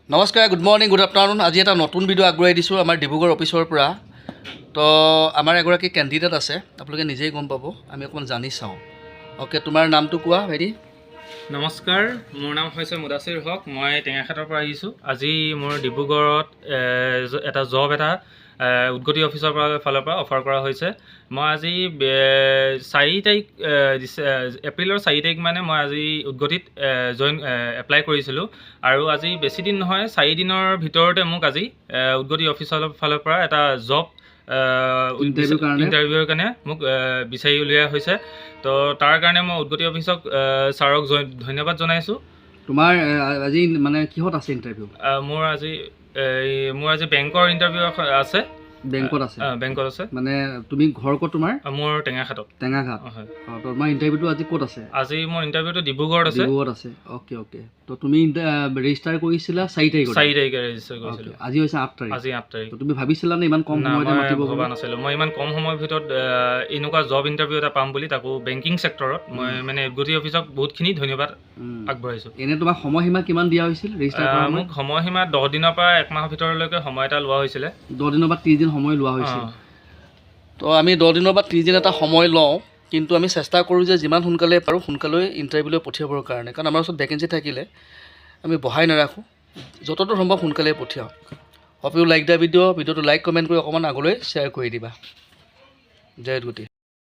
নমস্কাৰ, good morning, good afternoon. আজি এটা নতুন ভিডিঅ' আগবঢ়াই দিছোঁ আমাৰ ডিব্ৰুগড় অফিচৰ পৰা। তো আমাৰ এগৰাকী কেণ্ডিডেট আছে, আপোনালোকে নিজেই গম পাব। আমি অকণমান জানি চাওঁ। অ'কে, তোমাৰ নামটো কোৱা ভাইটি। নমস্কাৰ, মোৰ নাম হৈছে মুদাছিৰ হক। মই টেঙাখাটৰ পৰা আহিছোঁ। আজি মোৰ ডিব্ৰুগড়ত এটা জব উদ্গতি অফিচৰ ফালৰ পৰা অফাৰ কৰা হৈছে। মই আজি 4 তাৰিখ এপ্ৰিলৰ 4 তাৰিখ মানে মই আজি উদ্গতিত এপ্লাই কৰিছিলোঁ। আৰু আজি বেছি দিন নহয়, 4 দিনৰ ভিতৰতে মোক আজি উদ্গতি অফিচৰ ফালৰ পৰা এটা জব ইণ্টাৰভিউৰ কাৰণে মোক বিচাৰি উলিওৱা হৈছে। তো তাৰ কাৰণে মই উদ্গতি অফিচক ছাৰক ধন্যবাদ জনাইছোঁ। তোমাৰ আজি মানে কিহত আছে ইণ্টাৰভিউ? মোৰ আজি বেংকৰ ইণ্টাৰভিউ আছে। বেংকত আছে? বেংকত আছে। মানে তুমি ঘৰ ক'ত তোমাৰ? মোৰ টেঙাখাটত। টেঙাঘাট? হয়। তোমাৰ ইণ্টাৰভিউটো আজি ক'ত আছে? আজি মোৰ ইণ্টাৰভিউটো ডিব্ৰুগড়ত আছে। ডিব্ৰুগড়ত আছে। Okay okay. তো তুমি ৰেজিষ্টাৰ কৰিছিলা 4 তাৰিখত? 4 তাৰিখে ৰেজিষ্টাৰ কৰিছিলোঁ। আজি হৈছে 8 তাৰিখ। আজি 8 তাৰিখ। তো তুমি ভাবিছিলানে ইমান কম সময়তে মাতিব? মই ভবা নাছিলোঁ। মই ইমান কম সময়ৰ ভিতৰত এনেকুৱা জব ইণ্টাৰভিউ এটা পাম বুলি, তাকো বেংকিং ছেক্টৰত। মই মানে উদ্গতি অফিচক বহুতখিনি ধন্যবাদ আগবঢ়াইছোঁ। এনে তোমাৰ সময়সীমা কিমান দিয়া হৈছিল ৰেজিষ্টাৰ কৰাৰ? মোক সময়সীমা 10 দিনৰ পৰা 1 মাহৰ ভিতৰলৈকে সময় এটা লোৱা হৈছিলে। 10 দিনৰ পৰা 30 দিন সময় লোৱা হৈছিল। তো আমি 10 দিনৰ পৰা 30 দিন এটা সময় লওঁ, কিন্তু আমি চেষ্টা কৰোঁ যে যিমান সোনকালে পাৰোঁ সোনকালে ইণ্টাৰভিউলৈ পঠিয়াবৰ কাৰণে। কাৰণ আমাৰ ওচৰত ভেকেঞ্চি থাকিলে আমি বহাই নাৰাখোঁ, যতদূৰ সম্ভৱ সোনকালে পঠিয়াওঁ। হোপ ইউ লাইক দ্য ভিডিঅ'টো লাইক কমেণ্ট কৰি অকণমান আগলৈ শ্বেয়াৰ কৰি দিবা। জয় উদ্গতি।